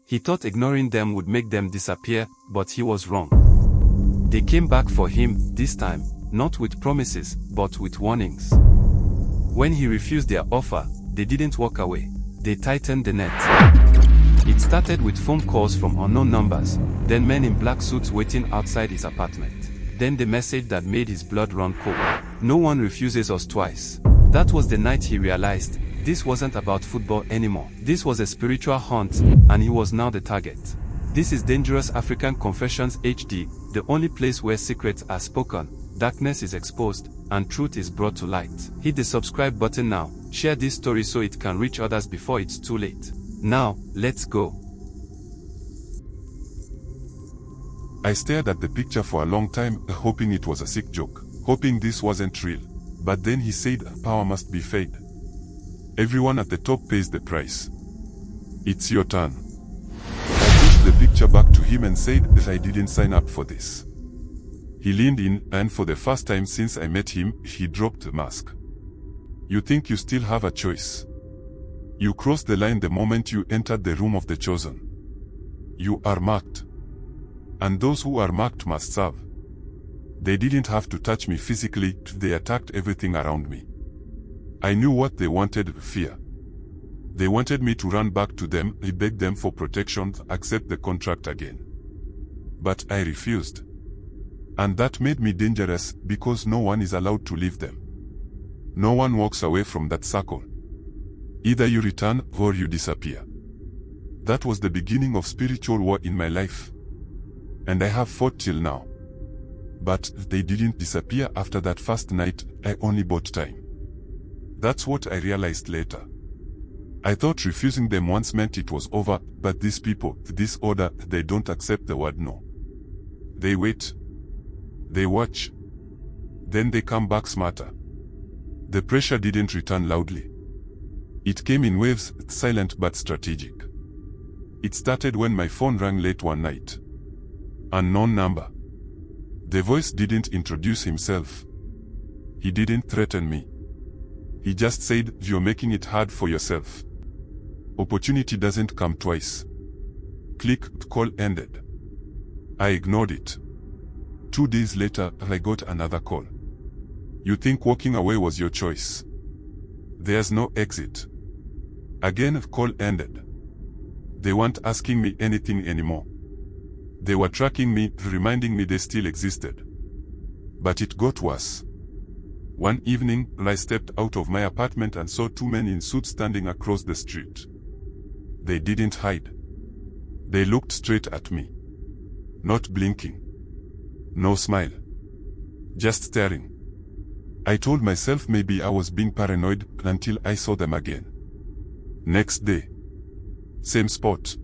He thought ignoring them would make them disappear, but he was wrong. They came back for him, this time, not with promises, but with warnings. When he refused their offer, they didn't walk away. They tightened the net. It started with phone calls from unknown numbers, then men in black suits waiting outside his apartment. Then the message that made his blood run cold. No one refuses us twice. That was the night he realized, this wasn't about football anymore. This was a spiritual hunt, and he was now the target. This is Dangerous African Confessions HD, the only place where secrets are spoken, darkness is exposed, and truth is brought to light. Hit the subscribe button now, share this story so it can reach others before it's too late. Now, let's go. I stared at the picture for a long time, hoping it was a sick joke, hoping this wasn't real. But then he said, power must be fed. Everyone at the top pays the price. It's your turn. I pushed the picture back to him and said that I didn't sign up for this. He leaned in, and for the first time since I met him, he dropped the mask. You think you still have a choice? You crossed the line the moment you entered the room of the chosen. You are marked. And those who are marked must serve. They didn't have to touch me physically, they attacked everything around me. I knew what they wanted, fear. They wanted me to run back to them, I begged them for protection, accept the contract again. But I refused. And that made me dangerous, because no one is allowed to leave them. No one walks away from that circle. Either you return, or you disappear. That was the beginning of spiritual war in my life. And I have fought till now. But they didn't disappear after that first night, I only bought time. That's what I realized later. I thought refusing them once meant it was over, but these people, this order, they don't accept the word no. They wait. They watch. Then they come back smarter. The pressure didn't return loudly. It came in waves, silent but strategic. It started when my phone rang late one night. Unknown number. The voice didn't introduce himself. He didn't threaten me. He just said, you're making it hard for yourself. Opportunity doesn't come twice. Click, call ended. I ignored it. 2 days later, I got another call. You think walking away was your choice? There's no exit. Again, call ended. They weren't asking me anything anymore. They were tracking me, reminding me they still existed. But it got worse. One evening, I stepped out of my apartment and saw 2 men in suits standing across the street. They didn't hide. They looked straight at me. Not blinking. No smile. Just staring. I told myself maybe I was being paranoid until I saw them again. Next day. Same spot.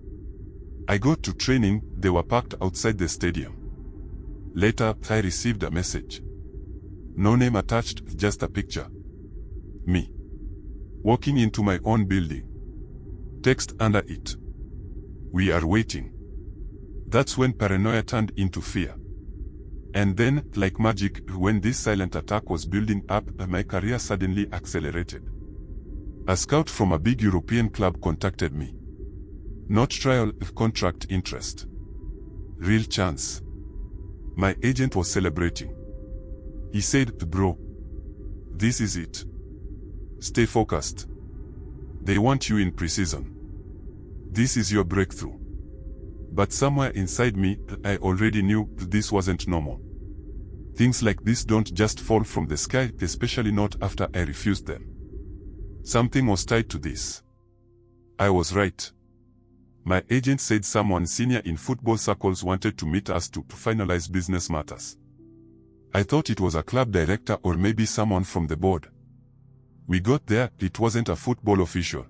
I got to training, they were parked outside the stadium. Later, I received a message. No name attached, just a picture. Me. Walking into my own building. Text under it. We are waiting. That's when paranoia turned into fear. And then, like magic, when this silent attack was building up, my career suddenly accelerated. A scout from a big European club contacted me. Not trial, contract interest. Real chance. My agent was celebrating. He said, bro, this is it. Stay focused. They want you in preseason. This is your breakthrough. But somewhere inside me, I already knew this wasn't normal. Things like this don't just fall from the sky, especially not after I refused them. Something was tied to this. I was right. My agent said someone senior in football circles wanted to meet us to finalize business matters. I thought it was a club director or maybe someone from the board. We got there, it wasn't a football official.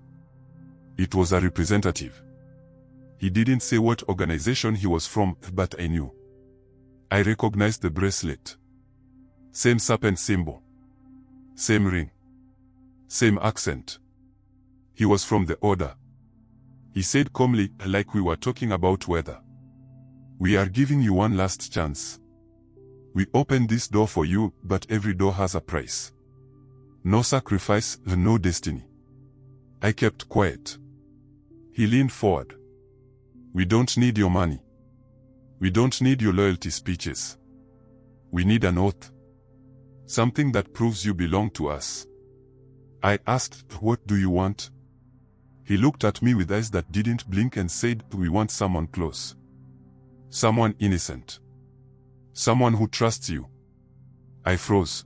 It was a representative. He didn't say what organization he was from, but I knew. I recognized the bracelet. Same serpent symbol. Same ring. Same accent. He was from the order. He said calmly, like we were talking about weather. We are giving you one last chance. We opened this door for you, but every door has a price. No sacrifice, no destiny. I kept quiet. He leaned forward. We don't need your money. We don't need your loyalty speeches. We need an oath. Something that proves you belong to us. I asked, what do you want? He looked at me with eyes that didn't blink and said, we want someone close. Someone innocent. Someone who trusts you. I froze.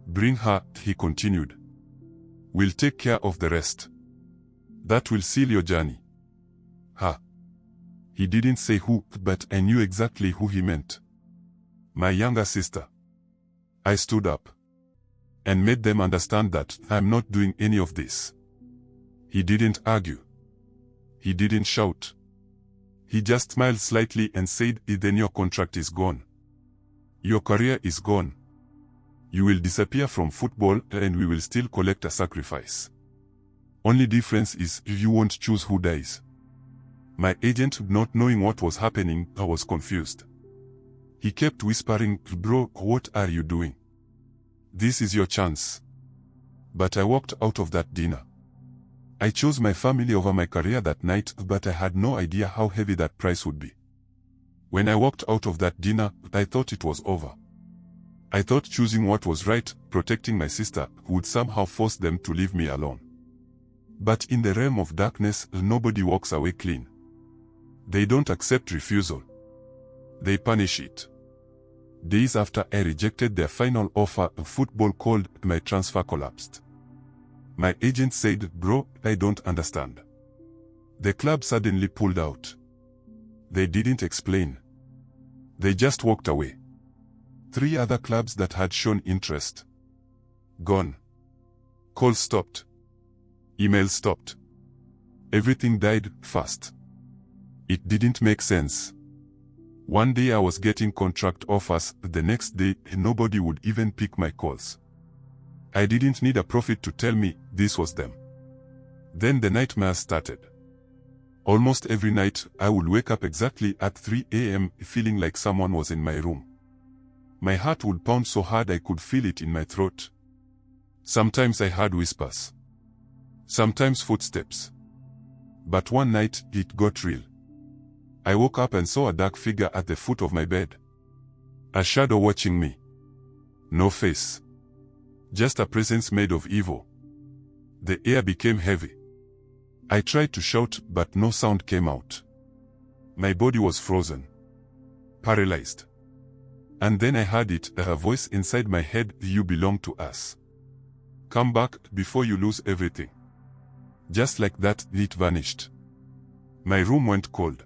Bring her, he continued. We'll take care of the rest. That will seal your journey. Her. He didn't say who, but I knew exactly who he meant. My younger sister. I stood up and made them understand that I'm not doing any of this. He didn't argue. He didn't shout. He just smiled slightly and said, then your contract is gone. Your career is gone. You will disappear from football and we will still collect a sacrifice. Only difference is you won't choose who dies. My agent, not knowing what was happening, I was confused. He kept whispering, bro, what are you doing? This is your chance. But I walked out of that dinner. I chose my family over my career that night, but I had no idea how heavy that price would be. When I walked out of that dinner, I thought it was over. I thought choosing what was right, protecting my sister, would somehow force them to leave me alone. But in the realm of darkness, nobody walks away clean. They don't accept refusal. They punish it. Days after I rejected their final offer, football called, my transfer collapsed. My agent said, bro, I don't understand. The club suddenly pulled out. They didn't explain. They just walked away. 3 other clubs that had shown interest. Gone. Calls stopped. Emails stopped. Everything died fast. It didn't make sense. One day I was getting contract offers, the next day nobody would even pick my calls. I didn't need a prophet to tell me this was them. Then the nightmares started. Almost every night I would wake up exactly at 3 a.m. feeling like someone was in my room. My heart would pound so hard I could feel it in my throat. Sometimes I heard whispers. Sometimes footsteps. But one night it got real. I woke up and saw a dark figure at the foot of my bed. A shadow watching me. No face. Just a presence made of evil. The air became heavy. I tried to shout, but no sound came out. My body was frozen. Paralyzed. And then I heard it, a voice inside my head, you belong to us. Come back before you lose everything. Just like that, it vanished. My room went cold.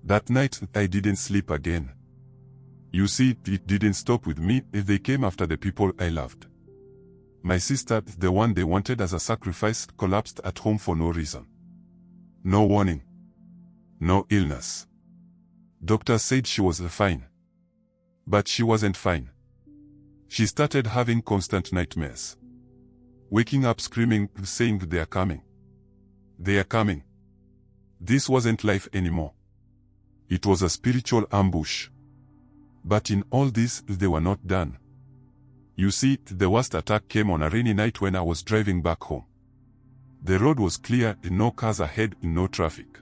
That night, I didn't sleep again. You see, it didn't stop with me, they came after the people I loved. My sister, the one they wanted as a sacrifice, collapsed at home for no reason. No warning. No illness. Doctors said she was fine. But she wasn't fine. She started having constant nightmares. Waking up screaming, saying they are coming. They are coming. This wasn't life anymore. It was a spiritual ambush. But in all this, they were not done. You see, the worst attack came on a rainy night when I was driving back home. The road was clear, no cars ahead, no traffic.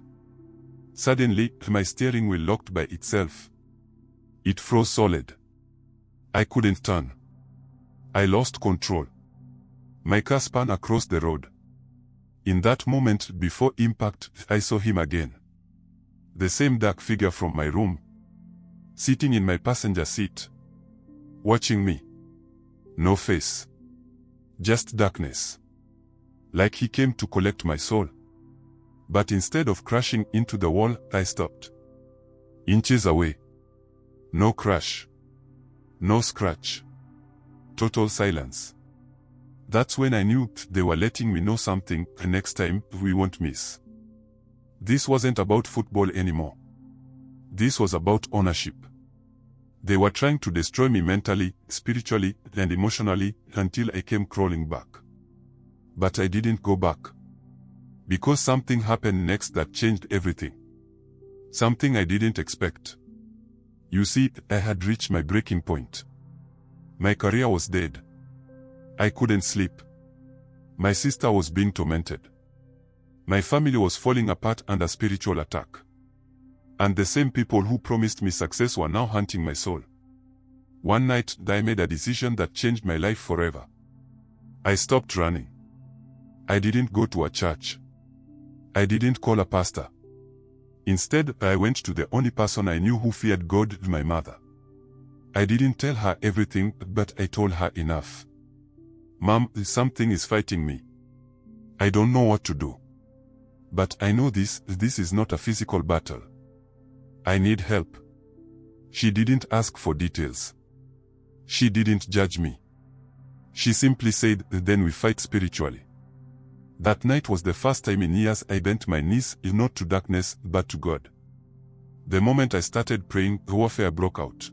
Suddenly, my steering wheel locked by itself. It froze solid. I couldn't turn. I lost control. My car spun across the road. In that moment, before impact, I saw him again. The same dark figure from my room. Sitting in my passenger seat. Watching me. No face. Just darkness. Like he came to collect my soul. But instead of crashing into the wall, I stopped. Inches away. No crash. No scratch. Total silence. That's when I knew they were letting me know something next time we won't miss. This wasn't about football anymore. This was about ownership. They were trying to destroy me mentally, spiritually, and emotionally until I came crawling back. But I didn't go back. Because something happened next that changed everything. Something I didn't expect. You see, I had reached my breaking point. My career was dead. I couldn't sleep. My sister was being tormented. My family was falling apart under spiritual attack. And the same people who promised me success were now hunting my soul. One night, I made a decision that changed my life forever. I stopped running. I didn't go to a church. I didn't call a pastor. Instead, I went to the only person I knew who feared God, my mother. I didn't tell her everything, but I told her enough. Mom, something is fighting me. I don't know what to do. But I know this is not a physical battle. I need help. She didn't ask for details. She didn't judge me. She simply said, then we fight spiritually. That night was the first time in years I bent my knees, not to darkness, but to God. The moment I started praying, warfare broke out.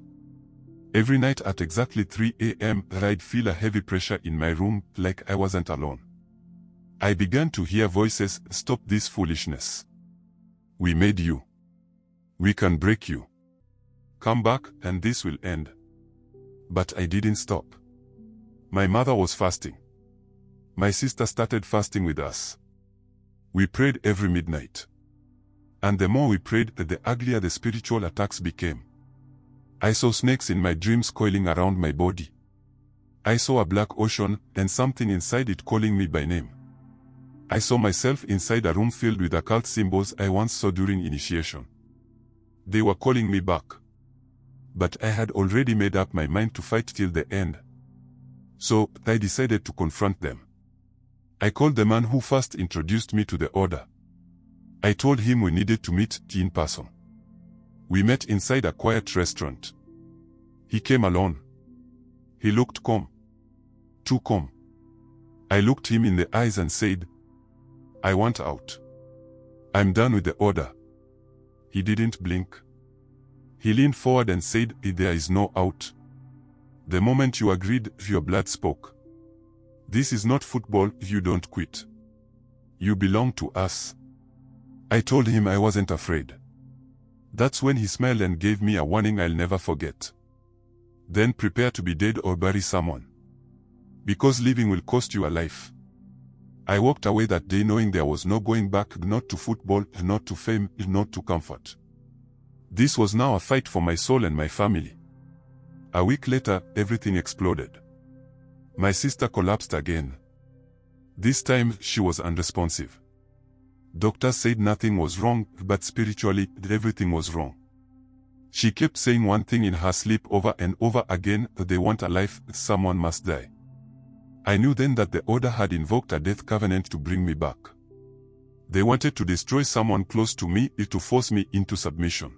Every night at exactly 3 a.m., I'd feel a heavy pressure in my room, like I wasn't alone. I began to hear voices, stop this foolishness. We made you. We can break you. Come back, and this will end. But I didn't stop. My mother was fasting. My sister started fasting with us. We prayed every midnight. And the more we prayed, the uglier the spiritual attacks became. I saw snakes in my dreams coiling around my body. I saw a black ocean, and something inside it calling me by name. I saw myself inside a room filled with occult symbols I once saw during initiation. They were calling me back. But I had already made up my mind to fight till the end. So, I decided to confront them. I called the man who first introduced me to the order. I told him we needed to meet in person. We met inside a quiet restaurant. He came alone. He looked calm. Too calm. I looked him in the eyes and said, I want out. I'm done with the order. He didn't blink. He leaned forward and said, there is no out. The moment you agreed, your blood spoke. This is not football, you don't quit. You belong to us. I told him I wasn't afraid. That's when he smiled and gave me a warning I'll never forget. Then prepare to be dead or bury someone. Because living will cost you a life. I walked away that day knowing there was no going back, not to football, not to fame, not to comfort. This was now a fight for my soul and my family. A week later, everything exploded. My sister collapsed again. This time, she was unresponsive. Doctors said nothing was wrong, but spiritually, everything was wrong. She kept saying one thing in her sleep over and over again, that they want a life, someone must die. I knew then that the order had invoked a death covenant to bring me back. They wanted to destroy someone close to me, to force me into submission.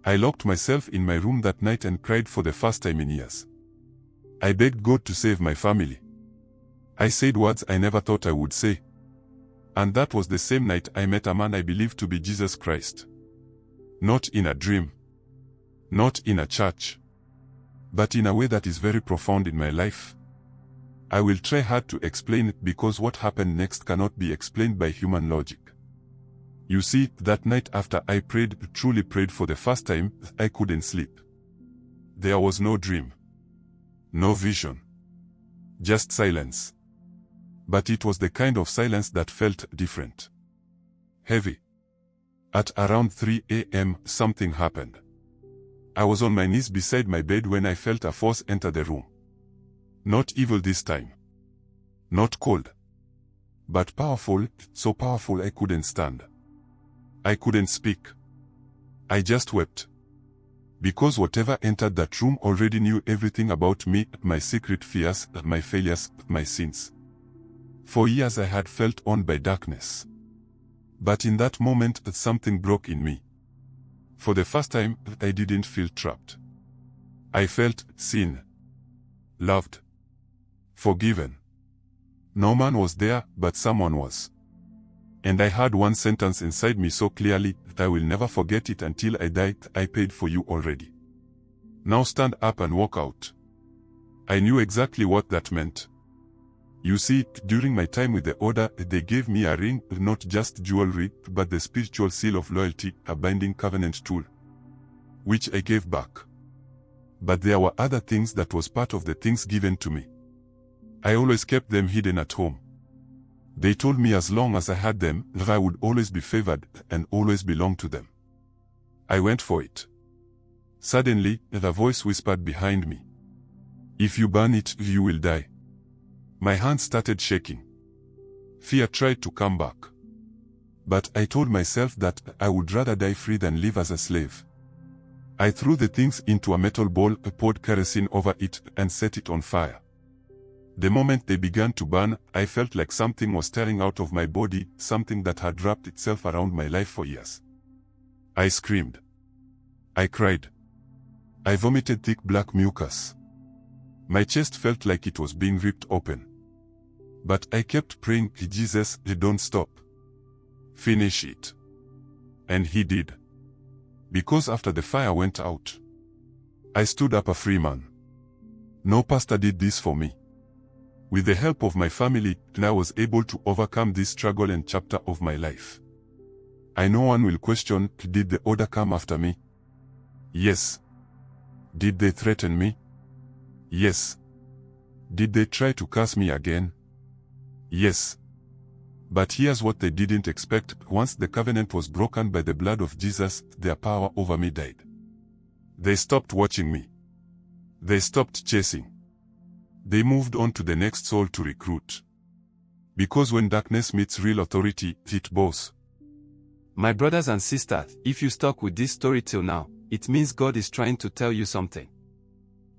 I locked myself in my room that night and cried for the first time in years. I begged God to save my family. I said words I never thought I would say. And that was the same night I met a man I believed to be Jesus Christ. Not in a dream. Not in a church. But in a way that is very profound in my life. I will try hard to explain it because what happened next cannot be explained by human logic. You see, that night after I prayed, truly prayed for the first time, I couldn't sleep. There was no dream. No vision. Just silence. But it was the kind of silence that felt different. Heavy. At around 3 a.m., something happened. I was on my knees beside my bed when I felt a force enter the room. Not evil this time. Not cold. But powerful, so powerful I couldn't stand. I couldn't speak. I just wept. Because whatever entered that room already knew everything about me, my secret fears, my failures, my sins. For years I had felt owned by darkness. But in that moment, something broke in me. For the first time, I didn't feel trapped. I felt seen. Loved. Forgiven. No man was there, but someone was. And I heard one sentence inside me so clearly that I will never forget it until I die. I paid for you already. Now stand up and walk out. I knew exactly what that meant. You see, during my time with the order, they gave me a ring, not just jewelry, but the spiritual seal of loyalty, a binding covenant tool, which I gave back. But there were other things that was part of the things given to me. I always kept them hidden at home. They told me as long as I had them, I would always be favored and always belong to them. I went for it. Suddenly, the voice whispered behind me. If you burn it, you will die. My hands started shaking. Fear tried to come back. But I told myself that I would rather die free than live as a slave. I threw the things into a metal bowl, poured kerosene over it, and set it on fire. The moment they began to burn, I felt like something was tearing out of my body, something that had wrapped itself around my life for years. I screamed. I cried. I vomited thick black mucus. My chest felt like it was being ripped open. But I kept praying, Jesus, don't stop. Finish it. And he did. Because after the fire went out, I stood up a free man. No pastor did this for me. With the help of my family, I was able to overcome this struggle and chapter of my life. I know one will question, did the order come after me? Yes. Did they threaten me? Yes. Did they try to curse me again? Yes. But here's what they didn't expect. Once the covenant was broken by the blood of Jesus, their power over me died. They stopped watching me. They stopped chasing. They moved on to the next soul to recruit. Because when darkness meets real authority, it bows. My brothers and sisters, if you stuck with this story till now, it means God is trying to tell you something.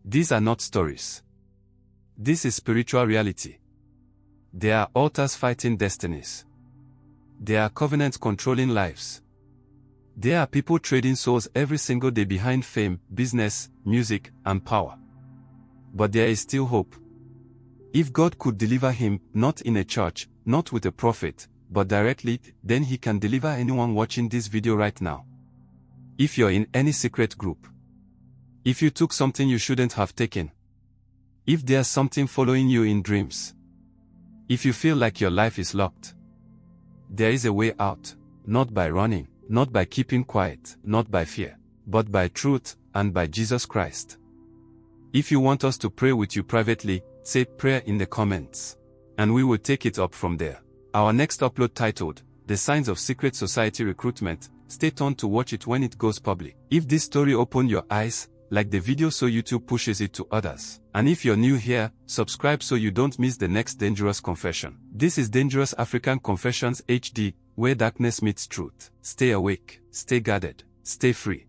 These are not stories. This is spiritual reality. They are altars fighting destinies. They are covenants controlling lives. There are people trading souls every single day behind fame, business, music, and power. But there is still hope. If God could deliver him, not in a church, not with a prophet, but directly, then he can deliver anyone watching this video right now. If you're in any secret group. If you took something you shouldn't have taken. If there's something following you in dreams. If you feel like your life is locked. There is a way out, not by running, not by keeping quiet, not by fear, but by truth, and by Jesus Christ. If you want us to pray with you privately, say prayer in the comments. And we will take it up from there. Our next upload titled, The Signs of Secret Society Recruitment, stay tuned to watch it when it goes public. If this story opened your eyes, like the video so YouTube pushes it to others. And if you're new here, subscribe so you don't miss the next dangerous confession. This is Dangerous African Confessions HD, where darkness meets truth. Stay awake, stay guarded, stay free.